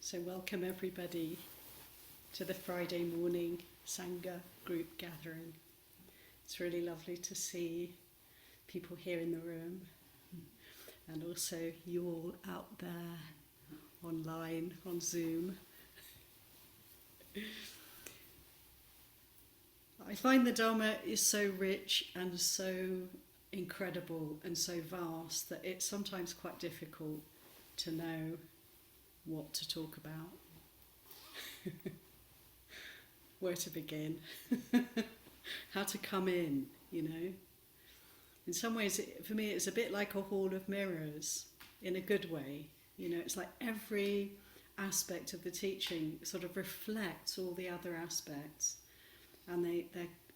So welcome everybody to the Friday morning Sangha group gathering. It's really lovely to see people here in the room and also you all out there online on Zoom. I find the Dharma is so rich and so incredible and so vast that it's sometimes quite difficult to know what to talk about, where to begin, how to come in, you know. In some ways, for me, it's a bit like a hall of mirrors, in a good way. You know, it's like every aspect of the teaching sort of reflects all the other aspects, and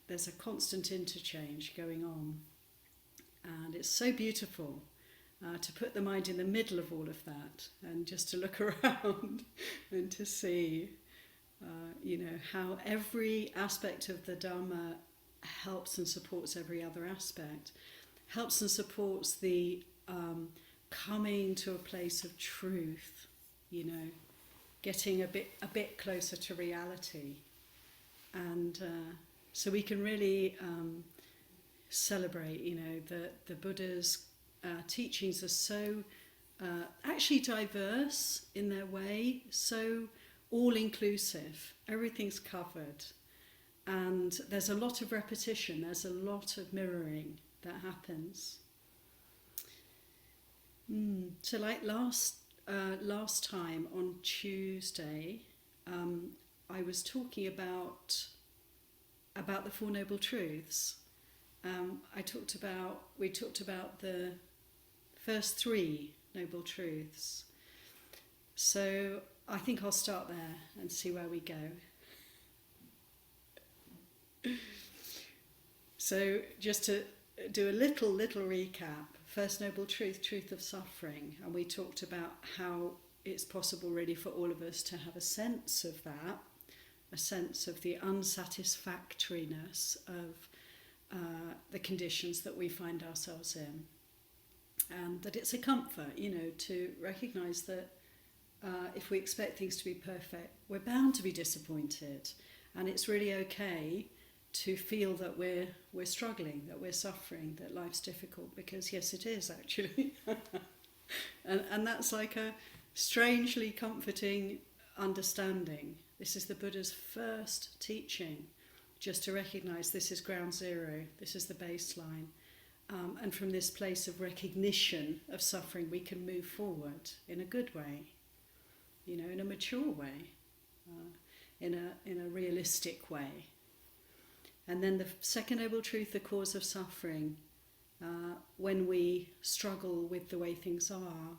there's a constant interchange going on. And it's so beautiful to put the mind in the middle of all of that and just to look around and to see, how every aspect of the Dharma helps and supports every other aspect, helps and supports the coming to a place of truth, getting a bit closer to reality. And so we can really celebrate, that the Buddha's teachings are so actually diverse in their way, so all-inclusive. Everything's covered. And there's a lot of repetition, there's a lot of mirroring that happens. So like last time on Tuesday, I was talking about the Four Noble Truths. We talked about the first three Noble Truths. So I think I'll start there and see where we go. So just to do a little recap. First Noble Truth, truth of suffering. And we talked about how it's possible really for all of us to have a sense of that, a sense of the unsatisfactoriness of the conditions that we find ourselves in. And that it's a comfort, to recognise that if we expect things to be perfect, we're bound to be disappointed. And it's really okay to feel that we're struggling, that we're suffering, that life's difficult, because yes, it is actually. and that's like a strangely comforting understanding. This is the Buddha's first teaching, just to recognise this is ground zero, this is the baseline. And from this place of recognition of suffering, we can move forward in a good way, in a mature way, in a realistic way. And then the second Noble Truth, the cause of suffering, when we struggle with the way things are,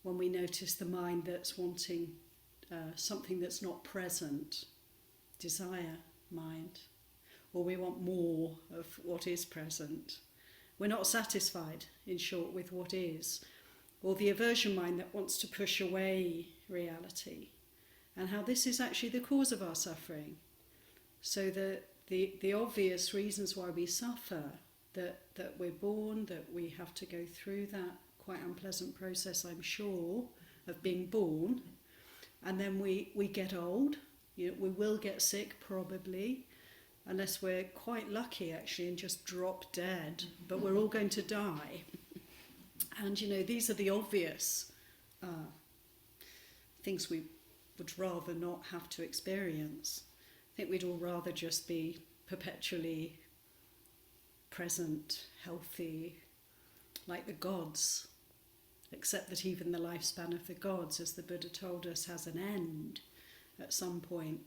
when we notice the mind that's wanting something that's not present, desire mind, or we want more of what is present. We're not satisfied, in short, with what is, or the aversion mind that wants to push away reality, and how this is actually the cause of our suffering. So the obvious reasons why we suffer, that we're born, that we have to go through that quite unpleasant process, I'm sure, of being born, and then we get old. We will get sick probably, unless we're quite lucky actually and just drop dead, but we're all going to die. And these are the obvious things we would rather not have to experience. I think we'd all rather just be perpetually present, healthy, like the gods, except that even the lifespan of the gods, as the Buddha told us, has an end at some point.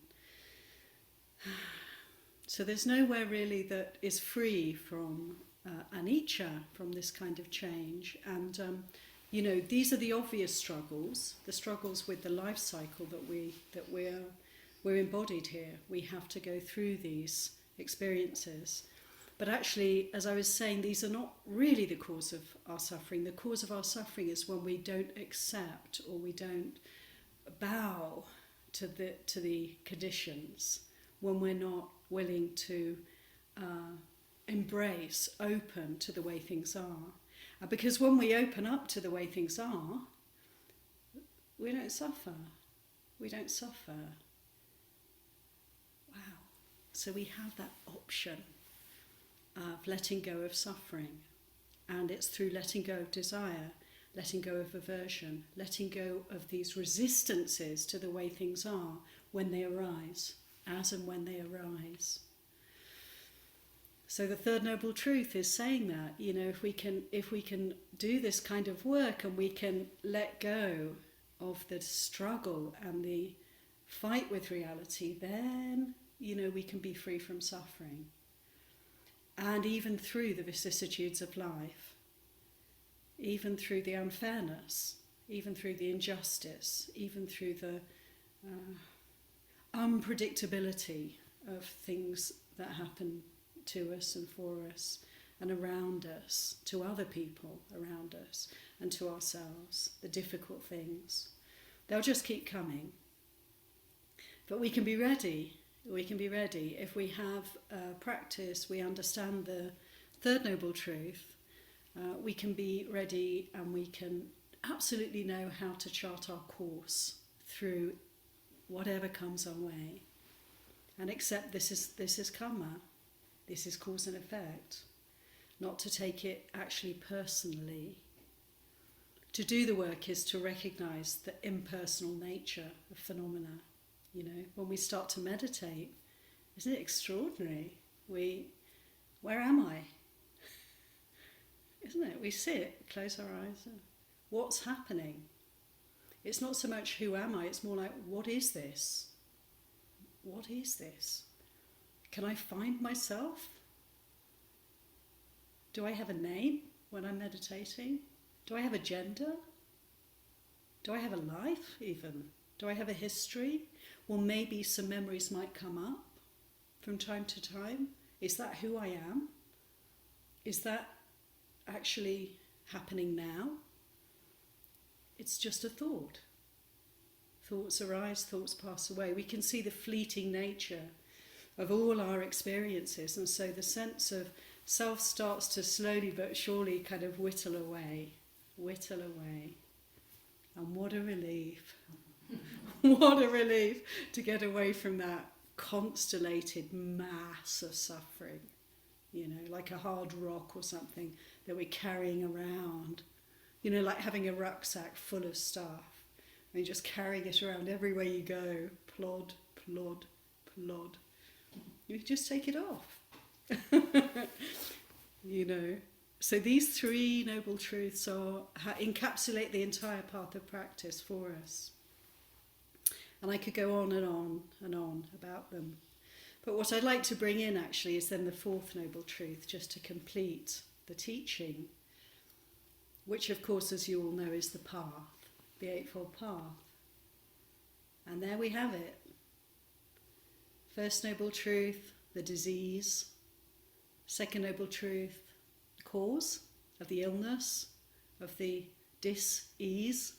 So there's nowhere really that is free from anicca, from this kind of change. And these are the obvious struggles, the struggles with the life cycle that we're embodied here. We have to go through these experiences. But actually, as I was saying, these are not really the cause of our suffering. The cause of our suffering is when we don't accept or we don't bow to the conditions, when we're not willing to embrace, open to the way things are. Because when we open up to the way things are, we don't suffer. we don't suffer. Wow. So we have that option of letting go of suffering. And it's through letting go of desire, letting go of aversion, letting go of these resistances to the way things are when they arise, as and when they arise. So the third noble truth is saying that, if we can do this kind of work and we can let go of the struggle and the fight with reality, then, we can be free from suffering. And even through the vicissitudes of life, even through the unfairness, even through the injustice, even through the unpredictability of things that happen to us and for us and around us, to other people around us and to ourselves, the difficult things. They'll just keep coming. But we can be ready. We can be ready if we have practice, we understand the third noble truth, we can be ready and we can absolutely know how to chart our course through whatever comes our way and accept this is karma, this is cause and effect, not to take it actually personally. To do the work is to recognize the impersonal nature of phenomena. When we start to meditate, isn't it extraordinary? Where am I? Isn't it? We sit, close our eyes, and what's happening? It's not so much who am I, it's more like, what is this? What is this? Can I find myself? Do I have a name when I'm meditating? Do I have a gender? Do I have a life even? Do I have a history? Well, maybe some memories might come up from time to time. Is that who I am? Is that actually happening now? It's just a thought. Thoughts arise, thoughts pass away. We can see the fleeting nature of all our experiences, and so the sense of self starts to slowly but surely kind of whittle away. And what a relief. What a relief to get away from that constellated mass of suffering, like a hard rock or something that we're carrying around, like having a rucksack full of stuff and you're just carrying it around everywhere you go, plod, plod, plod. You just take it off. So these three noble truths encapsulate the entire path of practice for us. And I could go on and on and on about them. But what I'd like to bring in actually is then the fourth noble truth, just to complete the teaching, which of course, as you all know, is the path, the Eightfold Path. And there we have it. First noble truth, the disease. Second noble truth, the cause of the illness, of the dis-ease.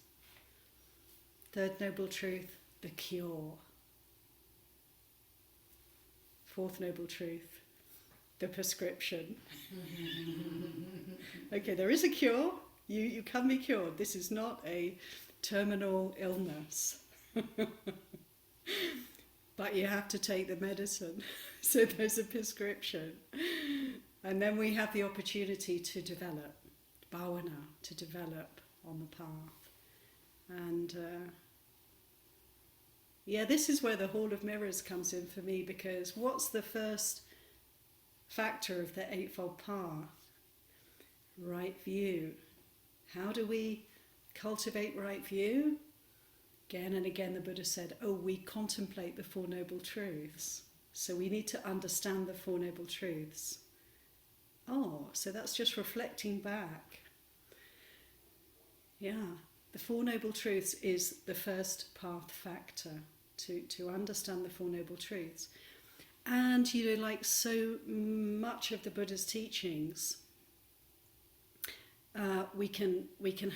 Third noble truth, the cure. Fourth noble truth, the prescription. Okay, there is a cure. You can be cured. This is not a terminal illness. But you have to take the medicine. So there's a prescription. And then we have the opportunity to develop, bhavana, to develop on the path. And this is where the Hall of Mirrors comes in for me, because what's the first factor of the Eightfold Path? Right view. How do we cultivate right view? Again and again the Buddha said, we contemplate the Four Noble Truths. So we need to understand the Four Noble Truths. So that's just reflecting back. The Four Noble Truths is the first path factor to understand the Four Noble Truths. And, like so much of the Buddha's teachings, we can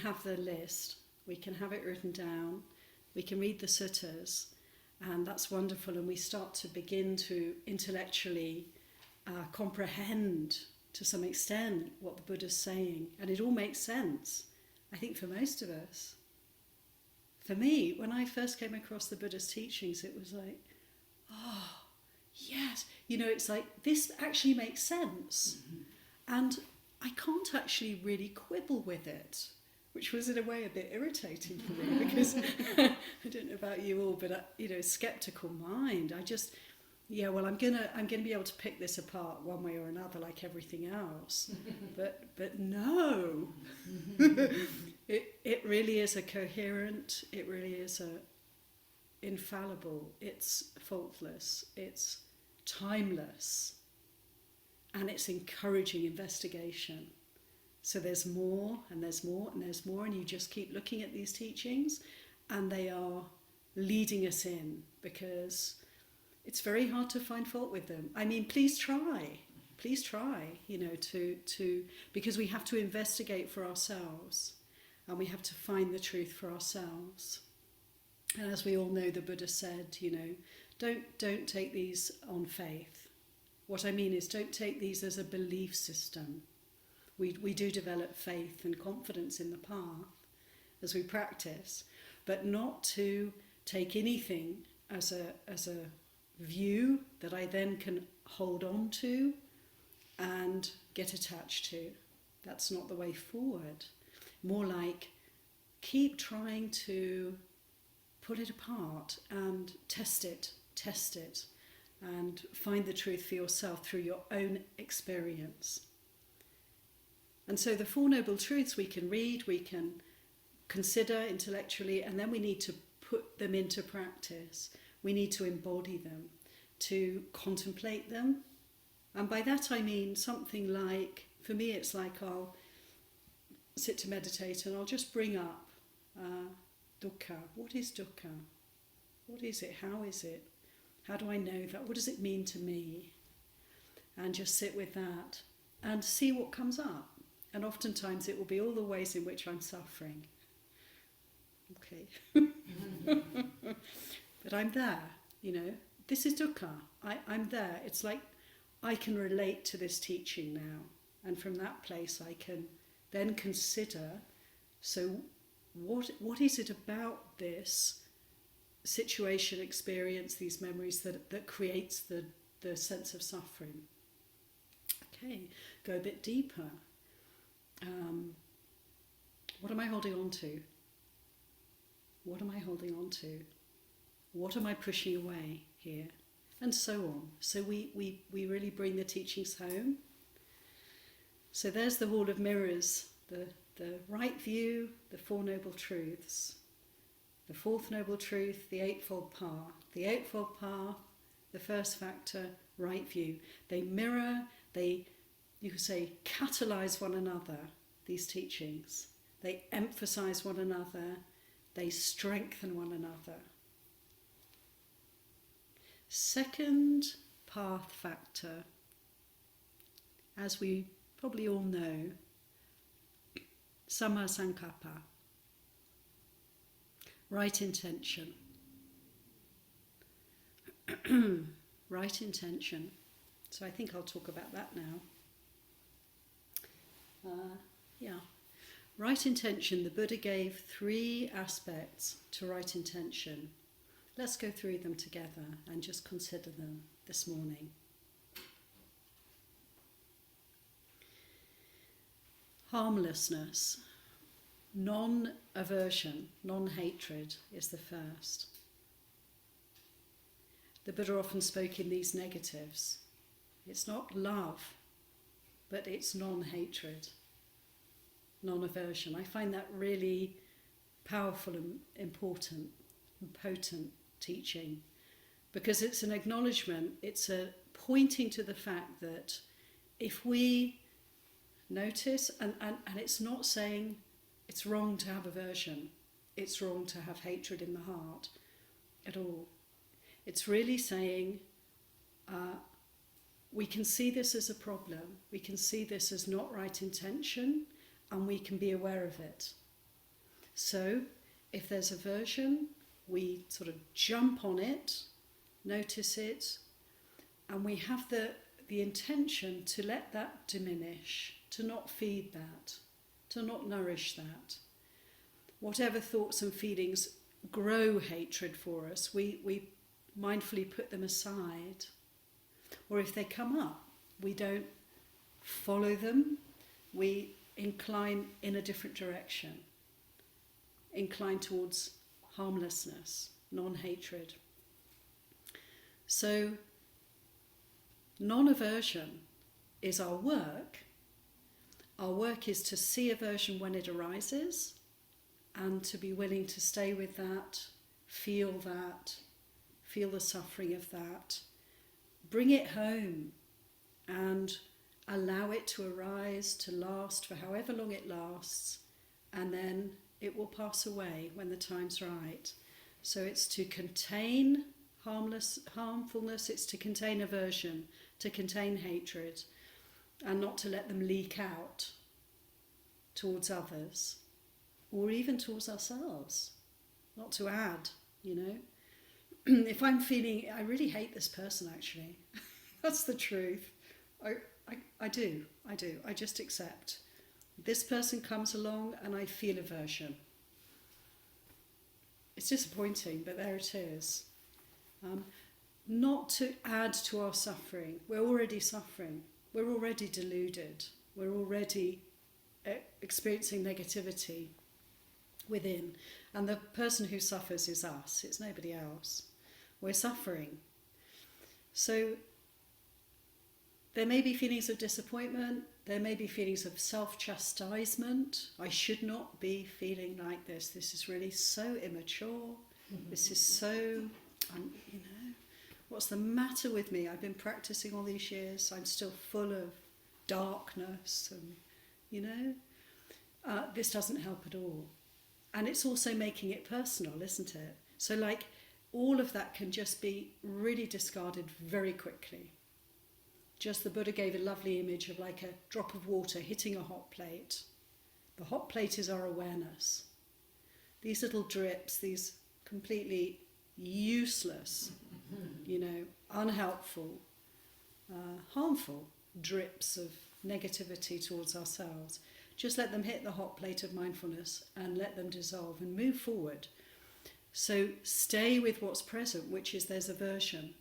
have the list, we can have it written down, we can read the suttas, and that's wonderful, and we start to begin to intellectually comprehend to some extent what the Buddha's saying, and it all makes sense, I think, for most of us. for me, when I first came across the Buddha's teachings, it was like, oh, yes, it's like, this actually makes sense. And I can't actually really quibble with it, which was in a way a bit irritating for me because I don't know about you all, but skeptical mind. I just, I'm gonna be able to pick this apart one way or another, like everything else. But no, it really is a coherent. It really is a infallible. It's faultless. It's timeless, and it's encouraging investigation. So there's more, and there's more, and there's more, and you just keep looking at these teachings, and they are leading us in, because it's very hard to find fault with them. I mean, please try, because we have to investigate for ourselves, and we have to find the truth for ourselves. And as we all know, the Buddha said, don't take these on faith. What I mean is, don't take these as a belief system. We do develop faith and confidence in the path as we practice, but not to take anything as a view that I then can hold on to and get attached to. That's not the way forward. More like, keep trying to pull it apart and test it, and find the truth for yourself through your own experience. And so the Four Noble Truths we can read, we can consider intellectually, and then we need to put them into practice. We need to embody them, to contemplate them. And by that I mean something like, for me it's like I'll sit to meditate and I'll just bring up dukkha. What is dukkha? What is it? How is it? How do I know that? What does it mean to me? And just sit with that and see what comes up. And oftentimes it will be all the ways in which I'm suffering. Okay. But I'm there, This is dukkha. I'm there. It's like I can relate to this teaching now. And from that place I can then consider, so what is it about this situation, experience, these memories that creates the sense of suffering? Okay, go a bit deeper. What am I holding on to? What am I holding on to? What am I pushing away here? And so on. So we really bring the teachings home. So there's the Hall of Mirrors, the right view, the Four Noble Truths, the Fourth Noble Truth, the Eightfold Path. The Eightfold Path, the first factor, right view. They mirror, you could say, catalyse one another, these teachings. They emphasise one another, they strengthen one another. Second path factor, as we probably all know, Samma Sankappa, right intention. Right intention. So I think I'll talk about that now. Right intention. The Buddha gave 3 aspects to right intention. Let's go through them together and just consider them this morning. Harmlessness, non-aversion, non-hatred is the first. The Buddha often spoke in these negatives. It's not love, but it's non-hatred, non-aversion. I find that really powerful and important and potent teaching, because it's an acknowledgement, it's a pointing to the fact that if we notice, and it's not saying it's wrong to have aversion, it's wrong to have hatred in the heart at all. It's really saying we can see this as a problem, we can see this as not right intention, and we can be aware of it. So if there's aversion, we sort of jump on it, notice it, and we have the intention to let that diminish, to not feed that, to not nourish that. Whatever thoughts and feelings grow hatred for us, we mindfully put them aside. Or if they come up, we don't follow them, we incline in a different direction, incline towards harmlessness, non-hatred. So non-aversion is our work. Our work is to see aversion when it arises and to be willing to stay with that, feel the suffering of that, bring it home and allow it to arise, to last for however long it lasts, and then it will pass away when the time's right. So it's to contain harmfulness, it's to contain aversion, to contain hatred, and not to let them leak out towards others, or even towards ourselves. Not to add, If I'm feeling, I really hate this person actually, that's the truth. I do. I just accept. This person comes along and I feel aversion. It's disappointing, but there it is. Not to add to our suffering. We're already suffering. We're already deluded. We're already experiencing negativity within. And the person who suffers is us. It's nobody else. We're suffering. So there may be feelings of disappointment. There may be feelings of self-chastisement. I should not be feeling like this. This is really so immature. This is so, what's the matter with me? I've been practicing all these years. I'm still full of darkness and, this doesn't help at all. And it's also making it personal, isn't it? So all of that can just be really discarded very quickly. Just the Buddha gave a lovely image of like a drop of water hitting a hot plate. The hot plate is our awareness. These little drips, these completely useless, unhelpful, harmful drips of negativity towards ourselves. Just let them hit the hot plate of mindfulness and let them dissolve and move forward. So stay with what's present, which is there's aversion.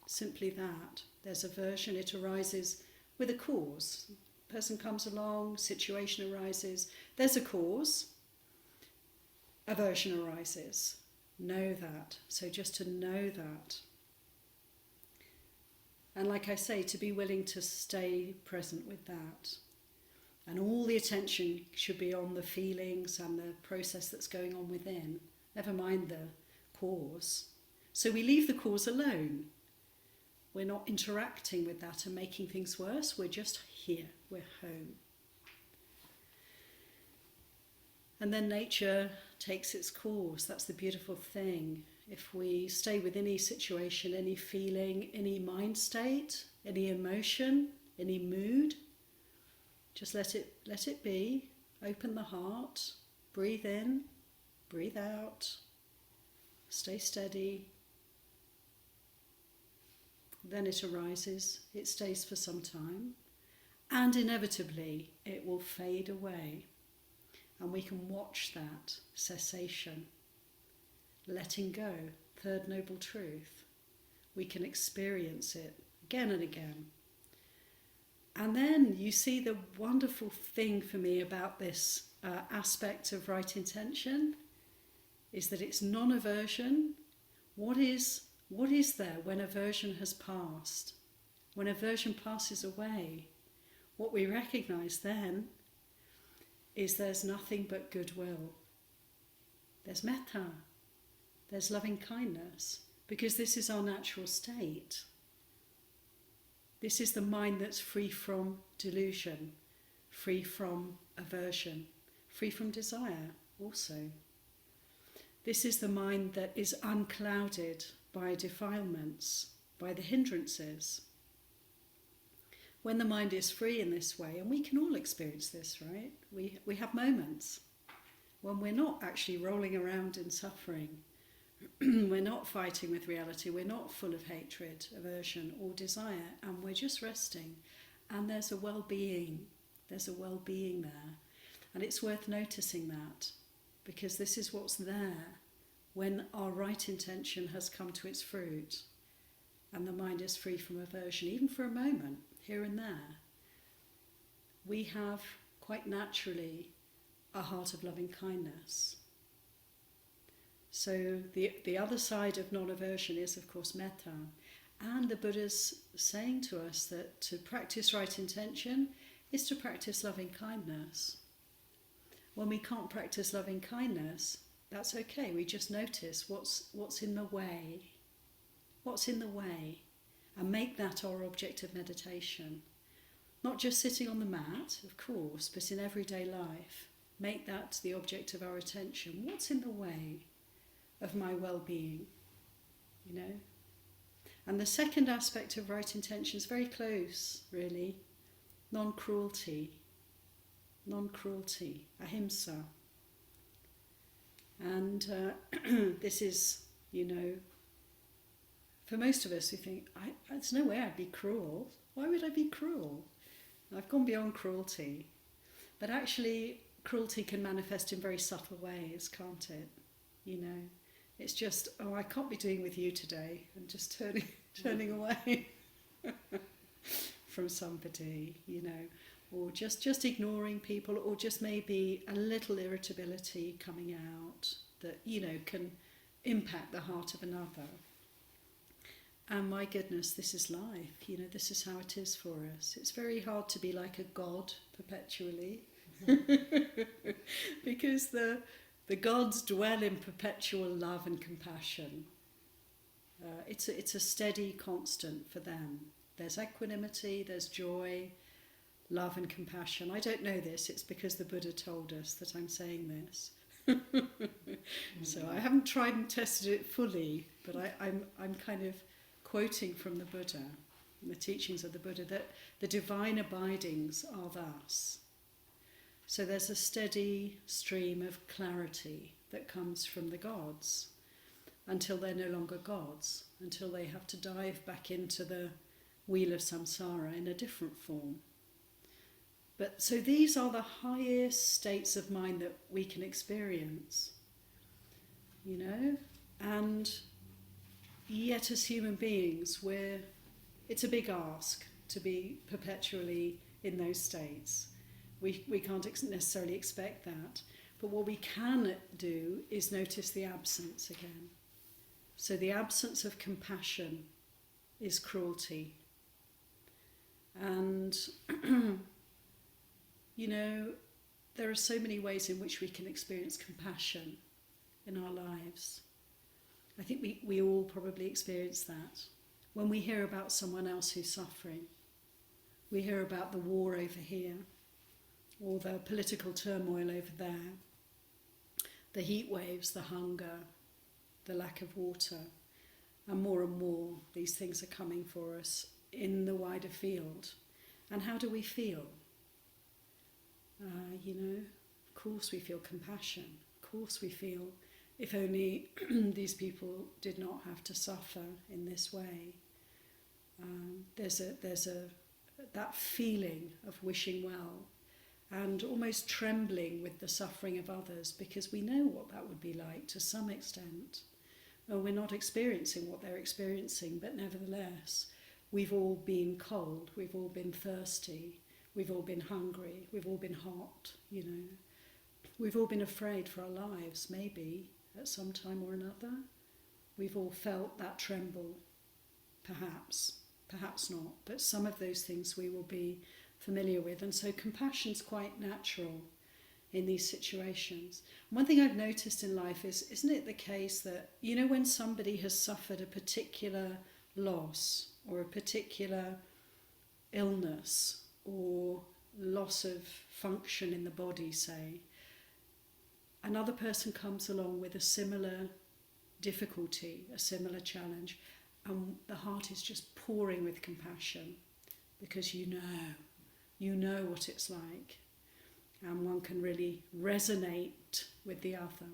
Simply that. There's aversion, it arises with a cause. Person comes along, situation arises, there's a cause, aversion arises. Know that. So just to know that. And like I say, to be willing to stay present with that. And all the attention should be on the feelings and the process that's going on within. Never mind the cause. So we leave the cause alone. We're not interacting with that and making things worse. We're just here. We're home. And then nature takes its course. That's the beautiful thing. If we stay with any situation, any feeling, any mind state, any emotion, any mood, just let it be. Open the heart. Breathe in. Breathe out. Stay steady. Then it arises, it stays for some time, and inevitably it will fade away. And we can watch that cessation, letting go, third noble truth. We can experience it again and again. And then you see the wonderful thing for me about this aspect of right intention is that it's non-aversion. What is there when aversion has passed? When aversion passes away, what we recognize then is there's nothing but goodwill. There's metta, there's loving kindness, because this is our natural state. This is the mind that's free from delusion, free from aversion, free from desire also. This is the mind that is unclouded by defilements, by the hindrances. When the mind is free in this way, and we can all experience this, right? We have moments when we're not actually rolling around in suffering. We're not fighting with reality. We're not full of hatred, aversion, or desire, and we're just resting. And there's a well-being. There's a well-being there. And it's worth noticing that, because this is what's there when our right intention has come to its fruit and the mind is free from aversion, even for a moment, here and there, we have quite naturally a heart of loving kindness. So the other side of non-aversion is, of course, metta. And the Buddha's saying to us that to practice right intention is to practice loving kindness. When we can't practice loving kindness, that's okay. We just notice what's in the way. What's in the way? And make that our object of meditation. Not just sitting on the mat, of course, but in everyday life. Make that the object of our attention. What's in the way of my well-being? You know? And the second aspect of right intention is very close, really. Non-cruelty. Non-cruelty. Ahimsa. And this is, you know, for most of us we think, there's no way I'd be cruel. Why would I be cruel? I've gone beyond cruelty. But actually, cruelty can manifest in very subtle ways, can't it? You know, it's just, I can't be doing with you today, and just turning away from somebody, you know, or just ignoring people, or just maybe a little irritability coming out that, you know, can impact the heart of another. And my goodness, this is life, you know, this is how it is for us. It's very hard to be like a god perpetually, because the gods dwell in perpetual love and compassion. It's a steady constant for them. There's equanimity, there's joy, love and compassion. I don't know this, it's because the Buddha told us that I'm saying this. So I haven't tried and tested it fully, but I'm kind of quoting from the Buddha, the teachings of the Buddha, that the divine abidings are thus. So there's a steady stream of clarity that comes from the gods until they're no longer gods, until they have to dive back into the wheel of samsara in a different form. But so these are the highest states of mind that we can experience, you know, and yet as human beings it's a big ask to be perpetually in those states. We can't necessarily expect that, but what we can do is notice the absence again. So the absence of compassion is cruelty. And you know, there are so many ways in which we can experience compassion in our lives. I think we all probably experience that. When we hear about someone else who's suffering, we hear about the war over here, or the political turmoil over there, the heat waves, the hunger, the lack of water, and more these things are coming for us in the wider field. And how do we feel? You know, of course we feel compassion. Of course we feel, if only these people did not have to suffer in this way. There's that feeling of wishing well, and almost trembling with the suffering of others, because we know what that would be like to some extent. Well, we're not experiencing what they're experiencing, but nevertheless, we've all been cold, we've all been thirsty, we've all been hungry, we've all been hot, you know. We've all been afraid for our lives, maybe, at some time or another. We've all felt that tremble, perhaps not, but some of those things we will be familiar with. And so compassion's quite natural in these situations. One thing I've noticed in life is, isn't it the case that, you know, when somebody has suffered a particular loss or a particular illness or loss of function in the body, say, another person comes along with a similar difficulty, a similar challenge, and the heart is just pouring with compassion, because you know what it's like, and one can really resonate with the other.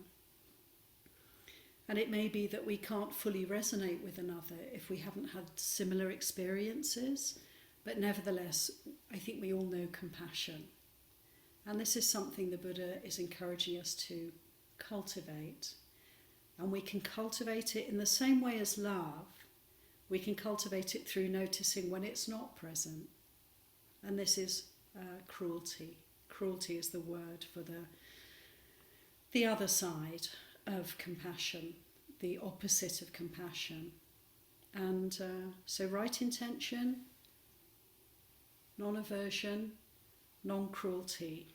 And it may be that we can't fully resonate with another if we haven't had similar experiences, but nevertheless, I think we all know compassion. And this is something the Buddha is encouraging us to cultivate. And we can cultivate it in the same way as love. We can cultivate it through noticing when it's not present. And this is cruelty. Cruelty is the word for the other side of compassion, the opposite of compassion. And so right intention, non-aversion, non-cruelty.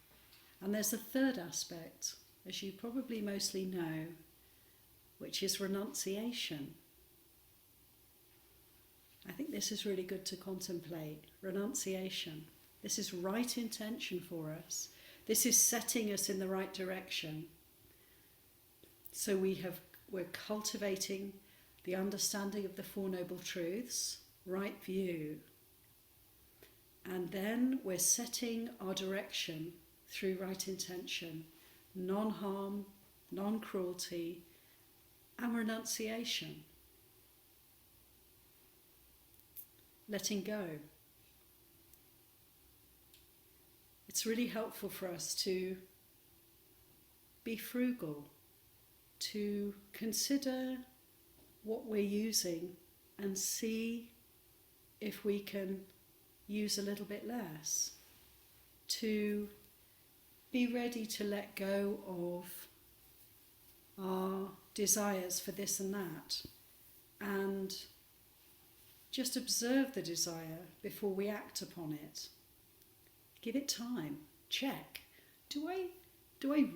And there's a third aspect, as you probably mostly know, which is renunciation. I think this is really good to contemplate. Renunciation. This is right intention for us. This is setting us in the right direction. So we're cultivating the understanding of the Four Noble Truths, right view. And then we're setting our direction through right intention, non-harm, non-cruelty, and renunciation. Letting go. It's really helpful for us to be frugal, to consider what we're using and see if we can use a little bit less, to be ready to let go of our desires for this and that, and just observe the desire before we act upon it. Give it time. Check. Do I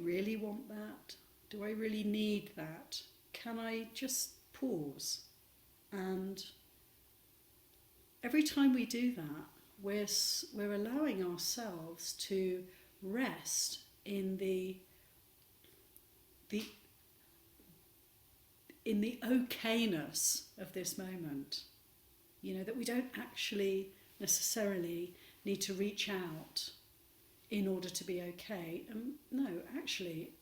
really want that? Do I really need that? Can I just pause? And every time we do that, we're allowing ourselves to rest in the okayness of this moment. You know, that we don't actually necessarily need to reach out in order to be okay. No, actually,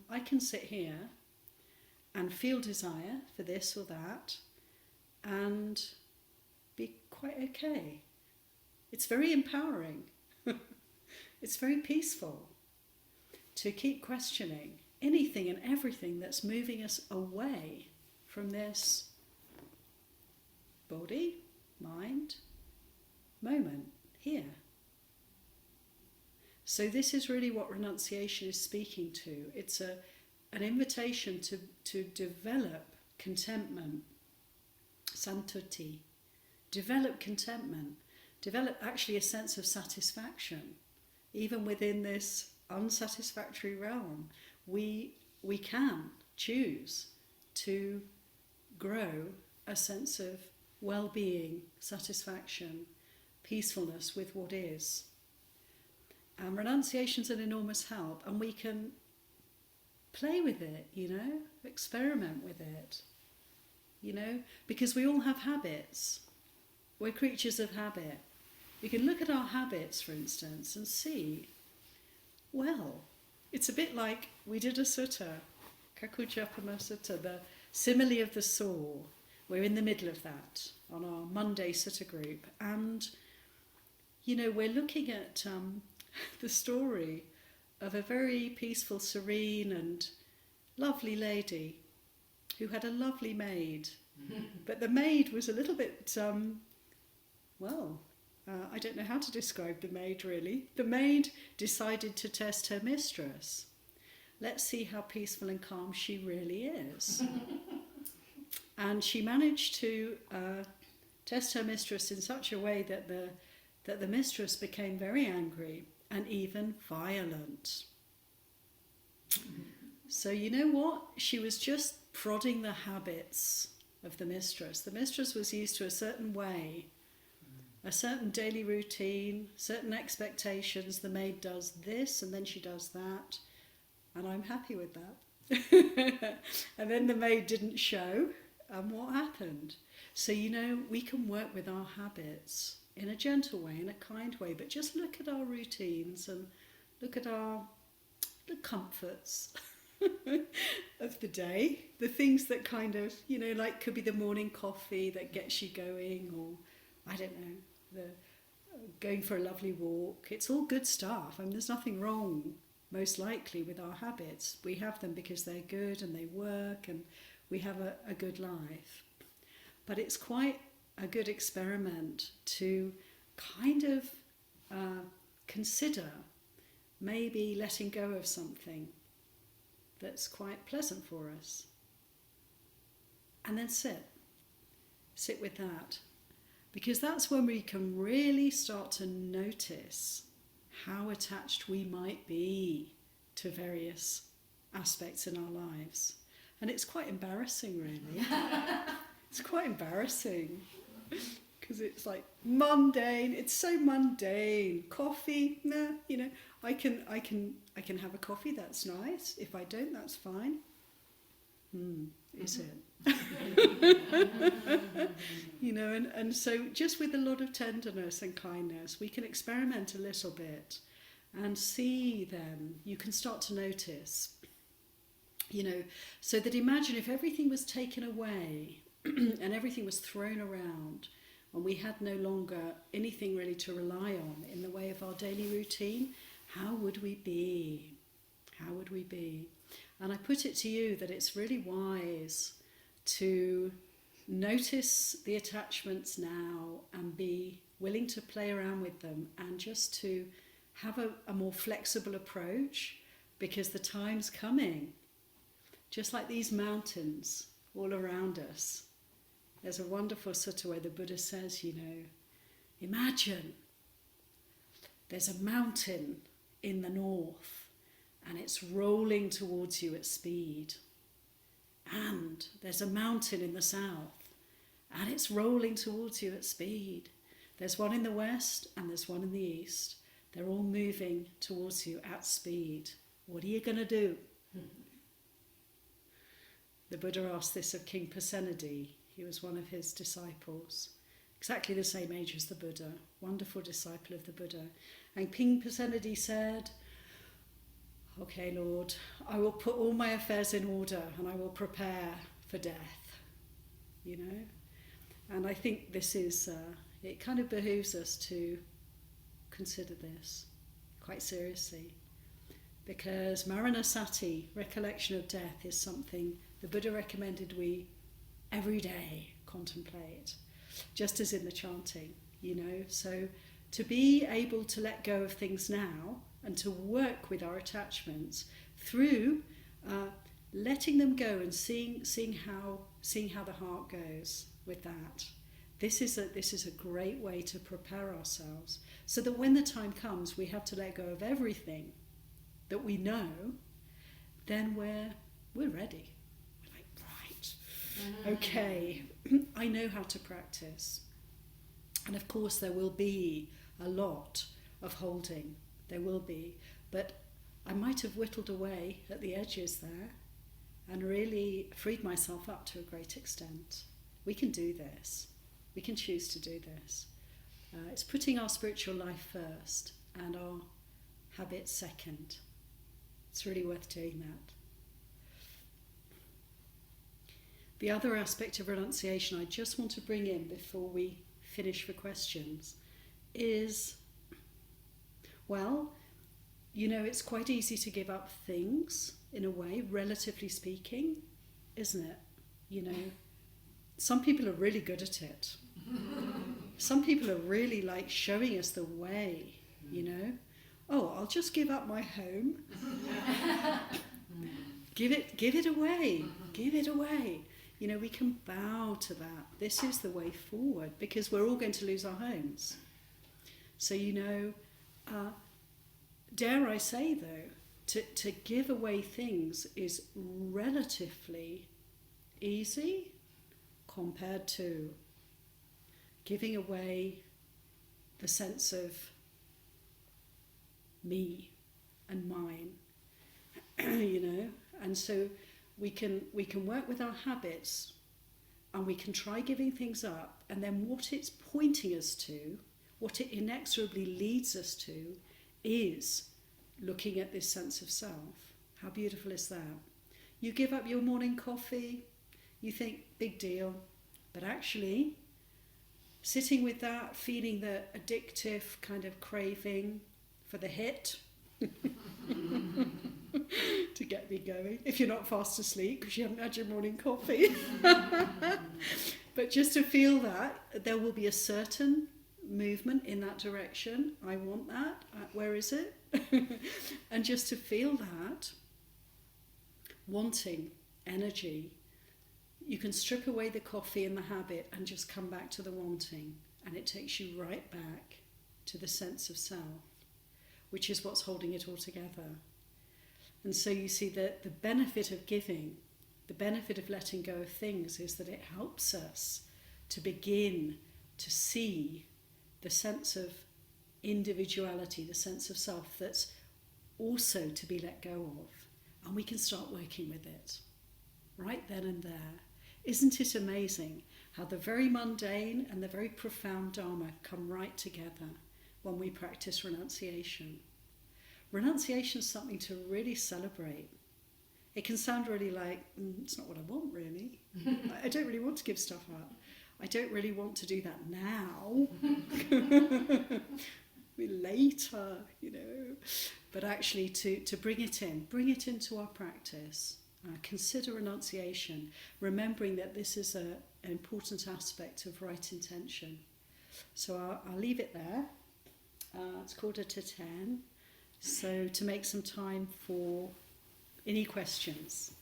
I can sit here and feel desire for this or that and be quite okay. It's very empowering. It's very peaceful to keep questioning anything and everything that's moving us away from this body, mind, moment, here. So this is really what renunciation is speaking to. It's an invitation to develop contentment, santoti, develop contentment, develop actually a sense of satisfaction. Even within this unsatisfactory realm, we can choose to grow a sense of well-being, satisfaction, peacefulness with what is. Renunciation's an enormous help, and we can play with it, experiment with it, because we all have habits. We're creatures of habit. We can look at our habits, for instance, and see, well, it's a bit like we did a sutta, Kakujapama Sutta, the simile of the saw. We're in the middle of that on our Monday sutta group, and we're looking at the story of a very peaceful, serene and lovely lady who had a lovely maid. But the maid was a little bit, I don't know how to describe the maid really. The maid decided to test her mistress. Let's see how peaceful and calm she really is. And she managed to test her mistress in such a way that the mistress became very angry and even violent. So you know what? She was just prodding the habits of the mistress. The mistress was used to a certain way, a certain daily routine, certain expectations. The maid does this and then she does that, and I'm happy with that. And then the maid didn't show, and what happened? So we can work with our habits in a gentle way, in a kind way, but just look at our routines and look at the comforts of the day, the things that kind of, like could be the morning coffee that gets you going, or I don't know, the going for a lovely walk. It's all good stuff. I mean, there's nothing wrong, most likely, with our habits. We have them because they're good and they work, and we have a good life. But it's quite a good experiment to kind of consider maybe letting go of something that's quite pleasant for us. And then sit with that. Because that's when we can really start to notice how attached we might be to various aspects in our lives. And it's quite embarrassing, really. It's quite embarrassing. Because it's like mundane. It's so mundane. Coffee, nah, I can have a coffee, that's nice. If I don't, that's fine. Is it? And so just with a lot of tenderness and kindness, we can experiment a little bit and see then, you can start to notice, so that imagine if everything was taken away and everything was thrown around and we had no longer anything really to rely on in the way of our daily routine, how would we be? How would we be? And I put it to you that it's really wise to notice the attachments now and be willing to play around with them and just to have a more flexible approach, because the time's coming. Just like these mountains all around us. There's a wonderful sutta where the Buddha says, imagine there's a mountain in the north and it's rolling towards you at speed. And there's a mountain in the south and it's rolling towards you at speed. There's one in the west and there's one in the east. They're all moving towards you at speed. What are you going to do? The Buddha asked this of King Pasenadi. He was one of his disciples, exactly the same age as the Buddha, wonderful disciple of the Buddha. And King Pasenadi said, "Okay, Lord, I will put all my affairs in order and I will prepare for death." And I think this is, it kind of behooves us to consider this quite seriously, because Maranasati, recollection of death, is something the Buddha recommended we every day contemplate, just as in the chanting, So to be able to let go of things now and to work with our attachments through letting them go and seeing how the heart goes with that. This is a great way to prepare ourselves so that when the time comes we have to let go of everything that we know, then we're ready. We're like, right, okay, I know how to practice. And of course there will be a lot of holding, there will be, but I might have whittled away at the edges there and really freed myself up to a great extent. We can do this. We can choose to do this. It's putting our spiritual life first and our habits second. It's really worth doing that. The other aspect of renunciation I just want to bring in before we finish for questions is, it's quite easy to give up things in a way, relatively speaking, isn't it? Some people are really good at it. Some people are really like showing us the way, Oh, I'll just give up my home. Give it away. Give it away. We can bow to that. This is the way forward, because we're all going to lose our homes. So, dare I say though, to give away things is relatively easy compared to giving away the sense of me and mine, and so we can work with our habits and we can try giving things up, and then what it's pointing us to, what it inexorably leads us to, is looking at this sense of self. How beautiful is that? You give up your morning coffee, you think, big deal, but actually sitting with that, feeling the addictive kind of craving for the hit to get me going, if you're not fast asleep because you haven't had your morning coffee. But just to feel that there will be a certain movement in that direction. I want that. Where is it? And just to feel that wanting energy, you can strip away the coffee and the habit and just come back to the wanting, and it takes you right back to the sense of self, which is what's holding it all together. And so you see that the benefit of giving, the benefit of letting go of things, is that it helps us to begin to see the sense of individuality, the sense of self that's also to be let go of. And we can start working with it right then and there. Isn't it amazing how the very mundane and the very profound Dharma come right together when we practice renunciation? Renunciation is something to really celebrate. It can sound really like, it's not what I want really. I don't really want to give stuff up. I don't really want to do that now. Later, But actually to bring it into our practice. Consider renunciation, remembering that this is an important aspect of right intention. So I'll leave it there. It's 9:45. So to make some time for any questions.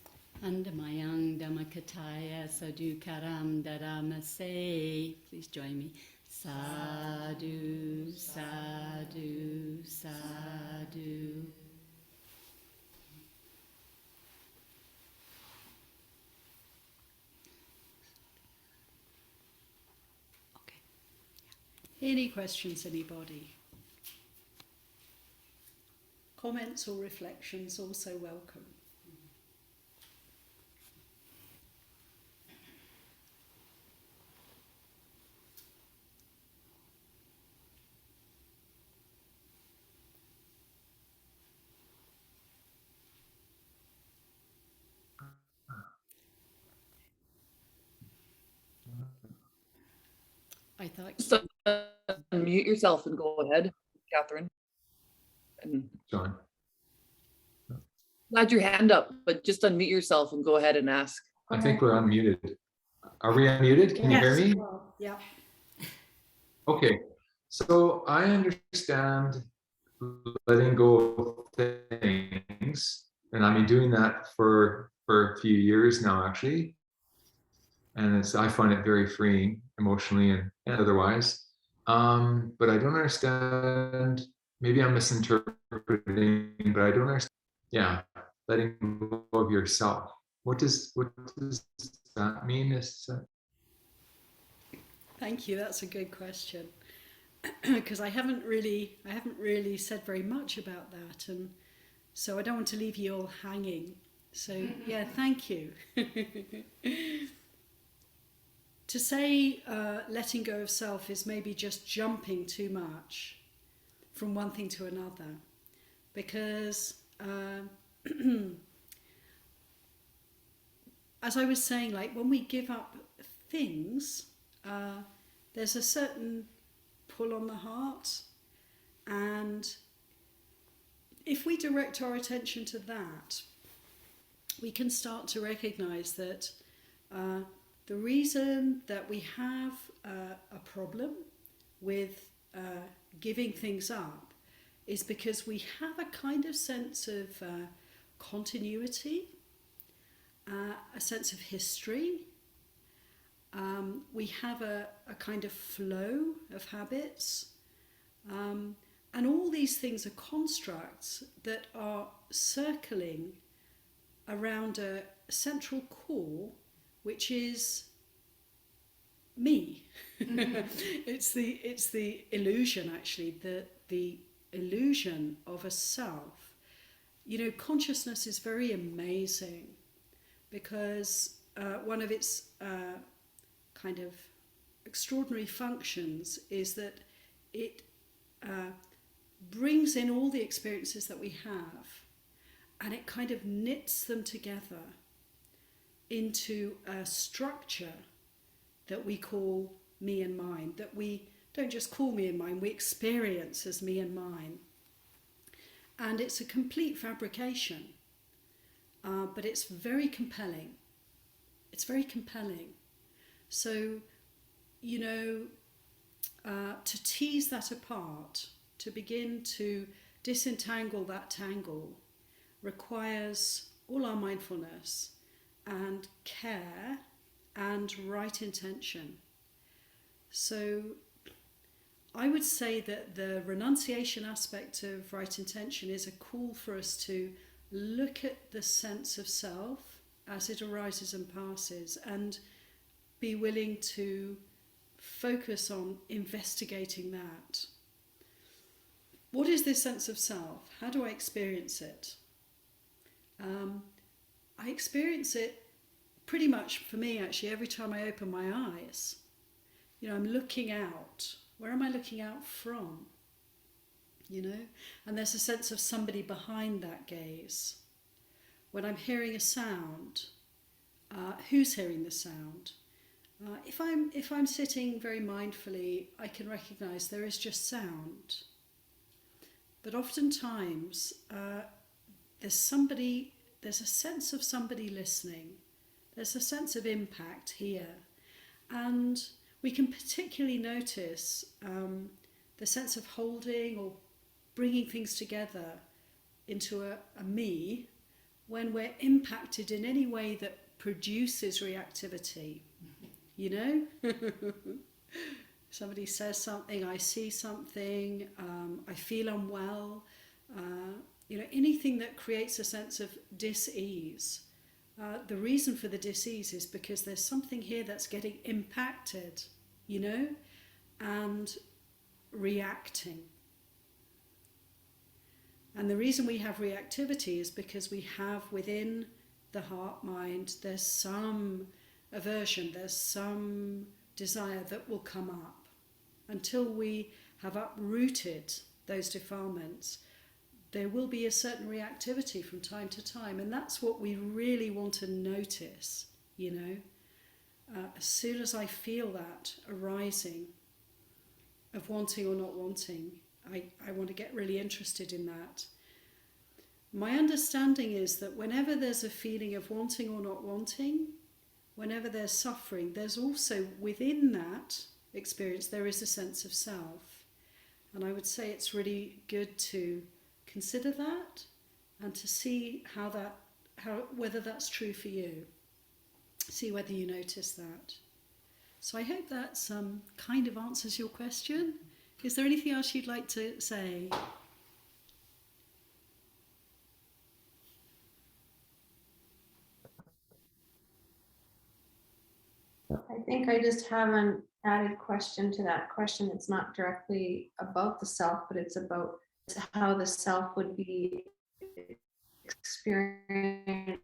Andamayang Dhammakataya Sadhukaram Dharamase. Please join me. Sadhu, sadhu, sadhu. Okay. Any questions, anybody? Comments or reflections also welcome. I thought. Just unmute yourself and go ahead, Catherine. And John. you had your hand up, but just unmute yourself and go ahead and ask. I think we're unmuted. Are we unmuted? Can you hear me? Well, yeah. Okay. So I understand letting go of things, and I've been doing that for a few years now, actually. And I find it very freeing emotionally and otherwise. But I don't understand. Maybe I'm misinterpreting, but I don't understand. Yeah, letting go of yourself. What does that mean? Thank you. That's a good question. Because I haven't really said very much about that, and so I don't want to leave you all hanging. So yeah, thank you. To say letting go of self is maybe just jumping too much from one thing to another, because as I was saying, like when we give up things, there's a certain pull on the heart, and if we direct our attention to that, we can start to recognize that the reason that we have a problem with giving things up is because we have a kind of sense of continuity, a sense of history. We have a kind of flow of habits, and all these things are constructs that are circling around a central core, which is me. It's the illusion, actually, the illusion of a self. Consciousness is very amazing because one of its kind of extraordinary functions is that it brings in all the experiences that we have, and it kind of knits them together into a structure that we call me and mine, that we don't just call me and mine, we experience as me and mine. And it's a complete fabrication. but it's very compelling. It's very compelling. So, you know, to tease that apart, to begin to disentangle that tangle, requires all our mindfulness and care and right intention. So I would say that the renunciation aspect of right intention is a call for us to look at the sense of self as it arises and passes, and be willing to focus on investigating that. What is this sense of self? How do I experience it? I experience it pretty much, for me actually, every time I open my eyes. You know, I'm looking out. Where am I looking out from? You know, and there's a sense of somebody behind that gaze. When I'm hearing a sound, who's hearing the sound? If I'm sitting very mindfully, I can recognize there is just sound. But oftentimes there's a sense of somebody listening. There's a sense of impact here, and we can particularly notice the sense of holding or bringing things together into a me when we're impacted in any way that produces reactivity. You know? Somebody says something, I see something, I feel unwell. You know, anything that creates a sense of dis-ease. The reason for the dis-ease is because there's something here that's getting impacted, you know, and reacting. And the reason we have reactivity is because we have within the heart mind, there's some aversion, there's some desire that will come up. Until we have uprooted those defilements, there will be a certain reactivity from time to time, and that's what we really want to notice, you know. As soon as I feel that arising of wanting or not wanting, I want to get really interested in that. My understanding is that whenever there's a feeling of wanting or not wanting, whenever there's suffering, there's also within that experience, there is a sense of self. And I would say it's really good to consider that and to see whether that's true for you. See whether you notice that. So I hope that kind of answers your question. Is there anything else you'd like to say? I think I just have an added question to that question. It's not directly about the self, but it's about how the self would be experiencing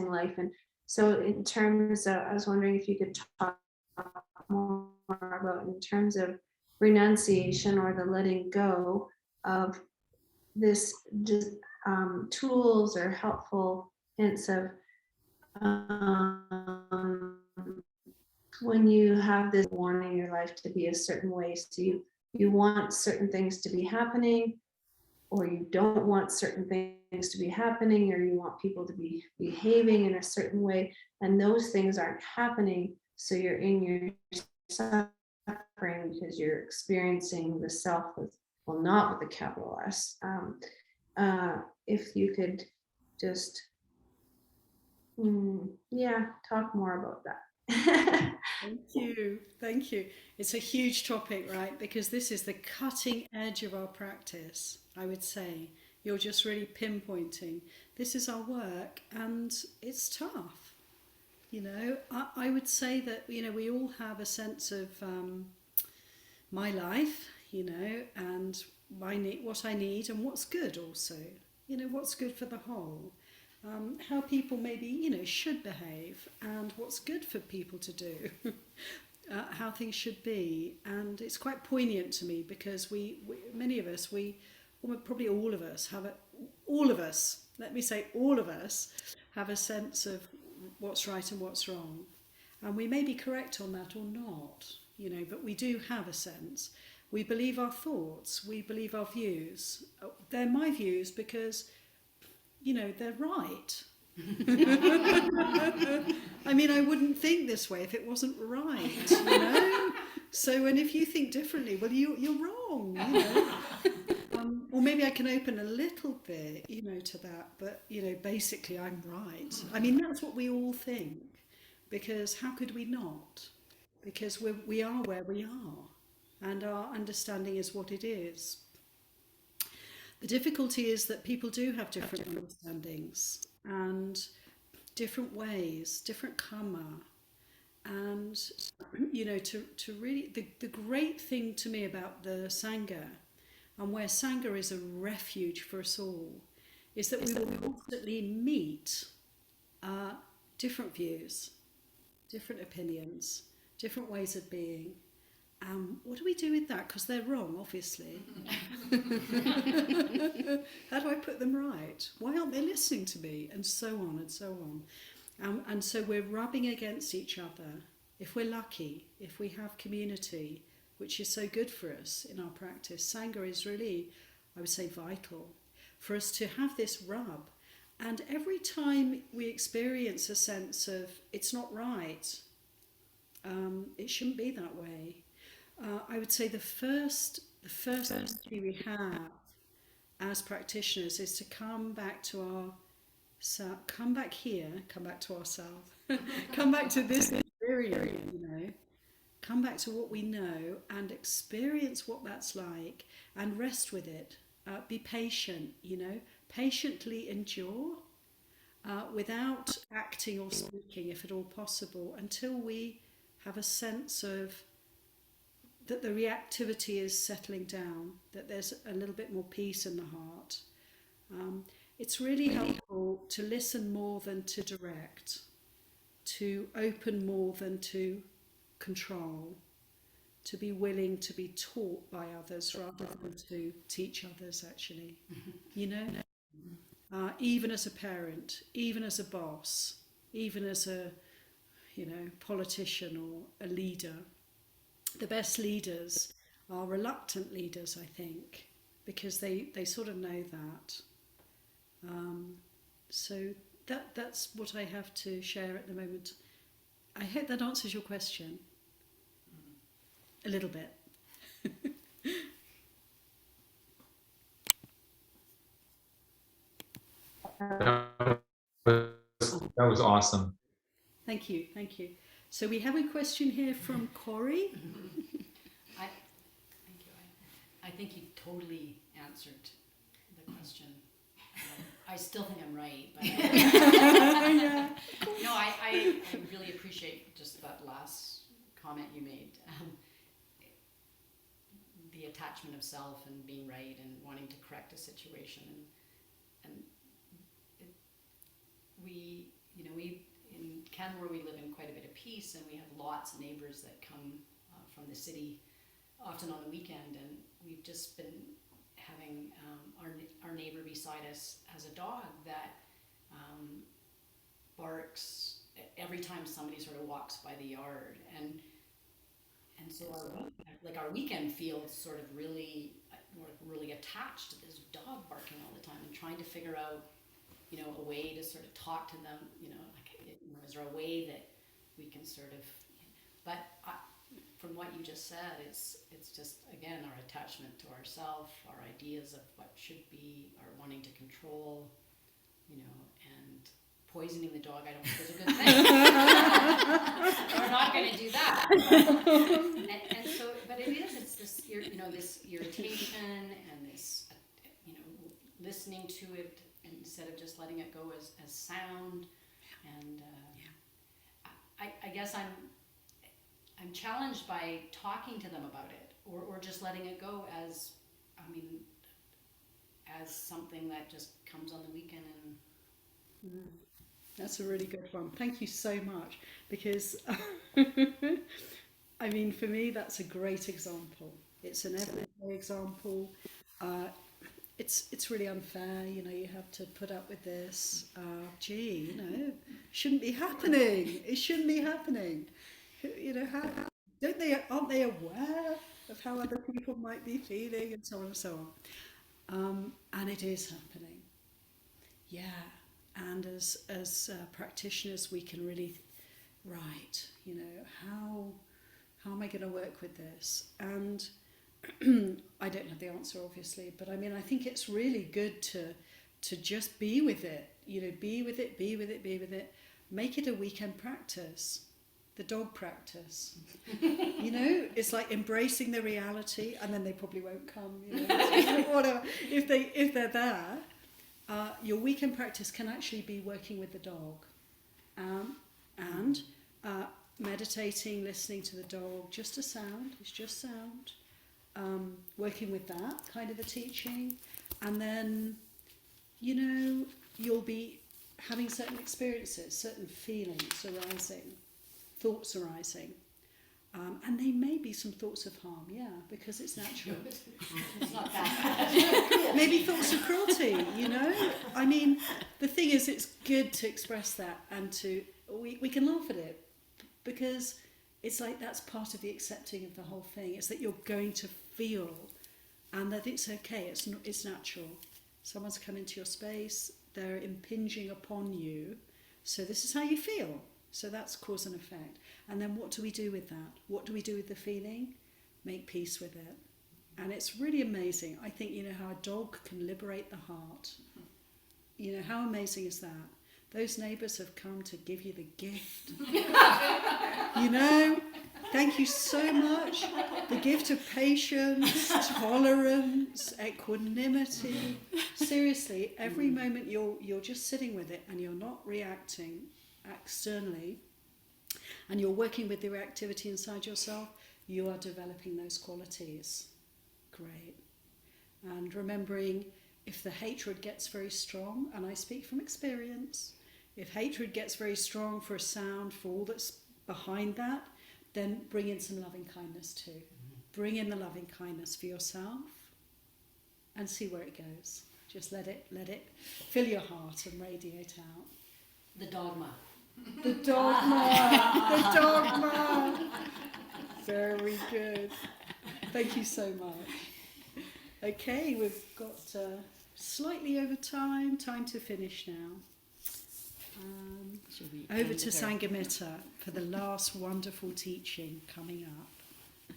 life. And so in terms of, I was wondering if you could talk more about in terms of renunciation or the letting go of this, just tools or helpful hints of when you have this wanting your life to be a certain way, so you want certain things to be happening, or you don't want certain things to be happening, or you want people to be behaving in a certain way, and those things aren't happening, so you're in your suffering because you're experiencing the self with, well, not with a capital S. If you could just talk more about that. Thank you. It's a huge topic, right? Because this is the cutting edge of our practice, I would say. You're just really pinpointing. This is our work, and it's tough. You know, I would say that, you know, we all have a sense of my life, you know, and what I need and what's good also. You know, what's good for the whole. How people maybe, you know, should behave, and what's good for people to do, how things should be. And it's quite poignant to me because many of us, probably all of us have have a sense of what's right and what's wrong. And we may be correct on that or not, you know, but we do have a sense. We believe our thoughts, we believe our views. They're my views because, you know, they're right. I mean, I wouldn't think this way if it wasn't right, you know? So, and if you think differently, well, you're wrong, you know? Or maybe I can open a little bit, you know, to that, but, you know, basically I'm right. I mean, that's what we all think, because how could we not? Because we are where we are, and our understanding is what it is. The difficulty is that people do have different understandings and different ways, different karma. And, you know, to really, the great thing to me about the Sangha, and where Sangha is a refuge for us all, is that we will constantly meet different views, different opinions, different ways of being. What do we do with that? Because they're wrong, obviously. How do I put them right? Why aren't they listening to me? And so on and so on. And so we're rubbing against each other. If we're lucky, if we have community, which is so good for us in our practice, Sangha is really, I would say, vital for us to have this rub. And every time we experience a sense of it's not right, it shouldn't be that way. I would say the first duty we have as practitioners is to come back to our, come back here, come back to ourselves, come back to this experience, you know, come back to what we know and experience what that's like and rest with it. Be patient, you know, patiently endure without acting or speaking, if at all possible, until we have a sense of that the reactivity is settling down, that there's a little bit more peace in the heart. It's really helpful to listen more than to direct, to open more than to control, to be willing to be taught by others rather than to teach others, actually. You know, even as a parent, even as a boss, even as a, you know, politician or a leader. The best leaders are reluctant leaders, I think, because they sort of know that. So that's what I have to share at the moment. I hope that answers your question. A little bit. That was awesome. Thank you, thank you. So we have a question here from Corey. Thank you. I think you totally answered the question. I still think I'm right, but Yeah. no, I really appreciate just that last comment you made. The attachment of self and being right and wanting to correct a situation, and we, you know, we in Canmore we live in quite a bit of peace, and we have lots of neighbors that come from the city, often on the weekend, and we've just been having our neighbor beside us has a dog that barks every time somebody sort of walks by the yard, and so our weekend feels sort of really, we're really attached to this dog barking all the time and trying to figure out, you know, a way to sort of talk to them, you know, like, you know, is there a way that we can sort of, but from what you just said, it's just, again, our attachment to ourself, our ideas of what should be, our wanting to control, you know, and poisoning the dog, I don't think is a good thing. We're not going to do that. And so, but it's this, you know, this irritation and this, you know, listening to it instead of just letting it go as sound. And I guess I'm challenged by talking to them about it, or just letting it go as, I mean, as something that just comes on the weekend and. That's a really good one. Thank you so much, because I mean, for me, that's a great example. It's an everyday example. It's really unfair, you know, you have to put up with this. Gee, you know, shouldn't be happening. It shouldn't be happening. You know, aren't they aware of how other people might be feeling, and so on and so on. And it is happening. Yeah. And as practitioners, we can really write, how am I going to work with this? And I don't have the answer, obviously, but I mean, I think it's really good to just be with it, be with it. Make it a weekend practice, the dog practice. It's like embracing the reality, and then they probably won't come, whatever. If they're there, your weekend practice can actually be working with the dog, and meditating, listening to the dog, just a sound. It's just sound. Working with that kind of a teaching, and then you'll be having certain experiences, certain feelings arising, thoughts arising, and they may be some thoughts of harm, because it's natural. It's not that. Maybe thoughts of cruelty, I mean, the thing is, it's good to express that, and we can laugh at it, because it's like that's part of the accepting of the whole thing. It's that you're going to feel, and that it's okay. It's natural. Someone's come into your space. They're impinging upon you. So this is how you feel. So that's cause and effect. And then what do we do with that? What do we do with the feeling? Make peace with it. And it's really amazing. I think how a dog can liberate the heart. How amazing is that? Those neighbours have come to give you the gift. Thank you so much. The gift of patience, tolerance, equanimity. Seriously, every moment you're just sitting with it, and you're not reacting externally, and you're working with the reactivity inside yourself, you are developing those qualities. Great. And remembering, if the hatred gets very strong, and I speak from experience, if hatred gets very strong for a sound, for all that's behind that, then bring in some loving kindness too. Bring in the loving kindness for yourself, and see where it goes. Just let it fill your heart and radiate out. The dogma. The dogma. The dogma. Very good. Thank you so much. Okay, we've got slightly over time to finish now. Over to Sanghamita for the last wonderful teaching coming up.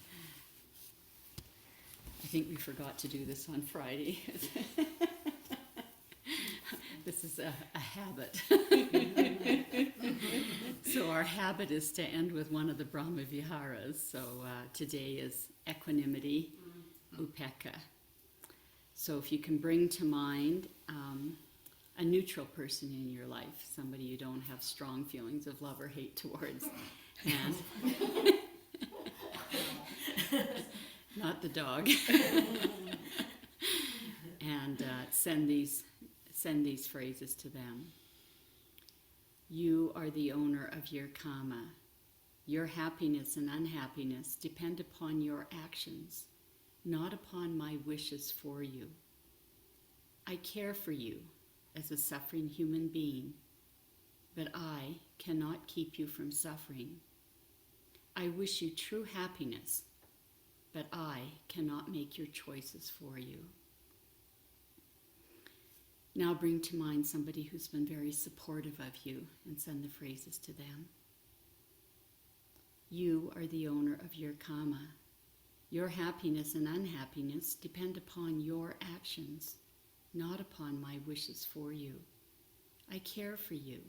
I think we forgot to do this on Friday. This is a habit. So our habit is to end with one of the Brahmaviharas. So today is equanimity, upekkha. So if you can bring to mind a neutral person in your life, somebody you don't have strong feelings of love or hate towards, and not the dog, and send these phrases to them. You are the owner of your karma. Your happiness and unhappiness depend upon your actions, not upon my wishes for you. I care for you as a suffering human being, but I cannot keep you from suffering. I wish you true happiness, but I cannot make your choices for you. Now bring to mind somebody who's been very supportive of you, and send the phrases to them. You are the owner of your karma. Your happiness and unhappiness depend upon your actions, not upon my wishes for you. I care for you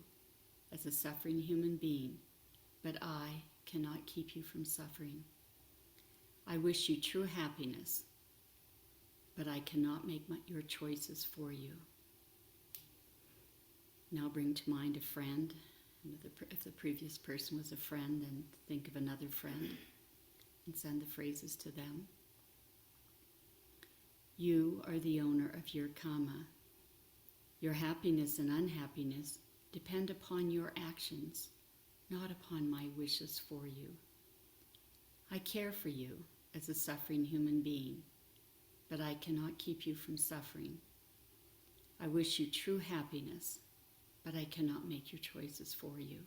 as a suffering human being, but I cannot keep you from suffering. I wish you true happiness, but I cannot make your choices for you. Now bring to mind a friend. If the previous person was a friend, then think of another friend and send the phrases to them. You are the owner of your karma. Your happiness and unhappiness depend upon your actions, not upon my wishes for you. I care for you as a suffering human being, but I cannot keep you from suffering. I wish you true happiness, but I cannot make your choices for you.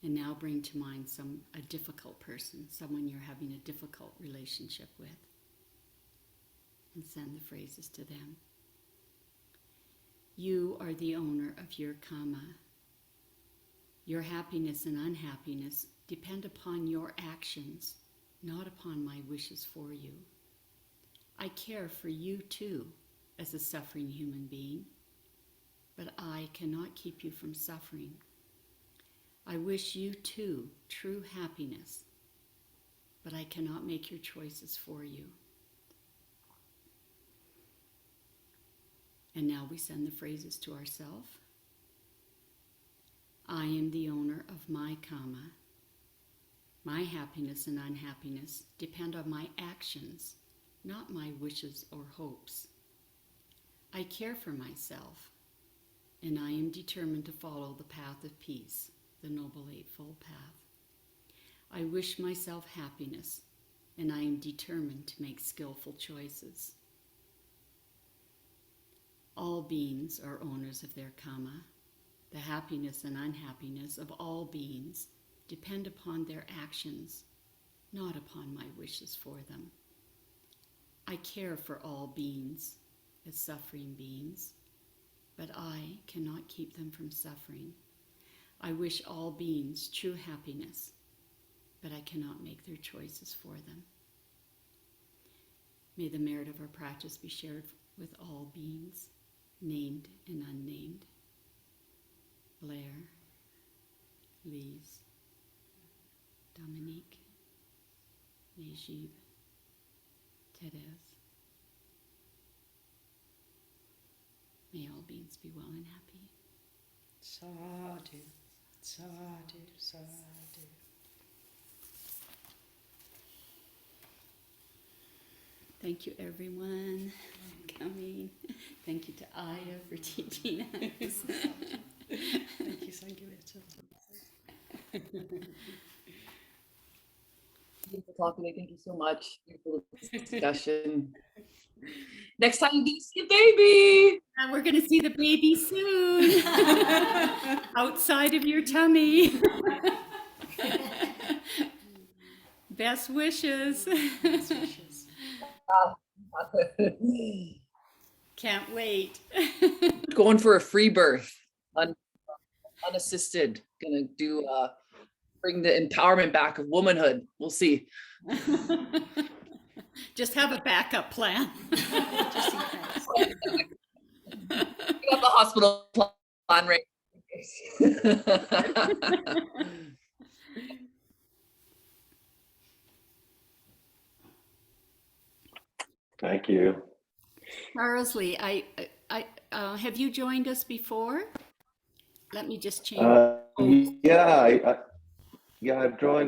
And now bring to mind a difficult person, someone you're having a difficult relationship with, and send the phrases to them. You are the owner of your karma. Your happiness and unhappiness depend upon your actions, not upon my wishes for you. I care for you too, as a suffering human being, but I cannot keep you from suffering. I wish you too true happiness, but I cannot make your choices for you. And now we send the phrases to ourselves. I am the owner of my karma. My happiness and unhappiness depend on my actions, not my wishes or hopes. I care for myself, and I am determined to follow the path of peace, the Noble Eightfold Path. I wish myself happiness, and I am determined to make skillful choices. All beings are owners of their karma. The happiness and unhappiness of all beings depend upon their actions, not upon my wishes for them. I care for all beings as suffering beings, but I cannot keep them from suffering. I wish all beings true happiness, but I cannot make their choices for them. May the merit of our practice be shared with all beings, named and unnamed. Blair, Lise, Dominique, Najib, Therese. May all beings be well and happy. Sadhu, sadhu, sadhu. Thank you, everyone, for coming. Thank you to Ayya for teaching us. Thank you, Sangeeta. Beautiful talk today. Thank you so much. Beautiful discussion. Next time you get to see a baby. And we're going to see the baby soon. Outside of your tummy. Best wishes. Best wishes. Can't wait. Going for a free birth, unassisted. Gonna do bring the empowerment back of womanhood. We'll see. Just have a backup plan. Just in case. We got the hospital plan right. Thank you. Charles Lee, have you joined us before? Let me just change. Yeah, I've joined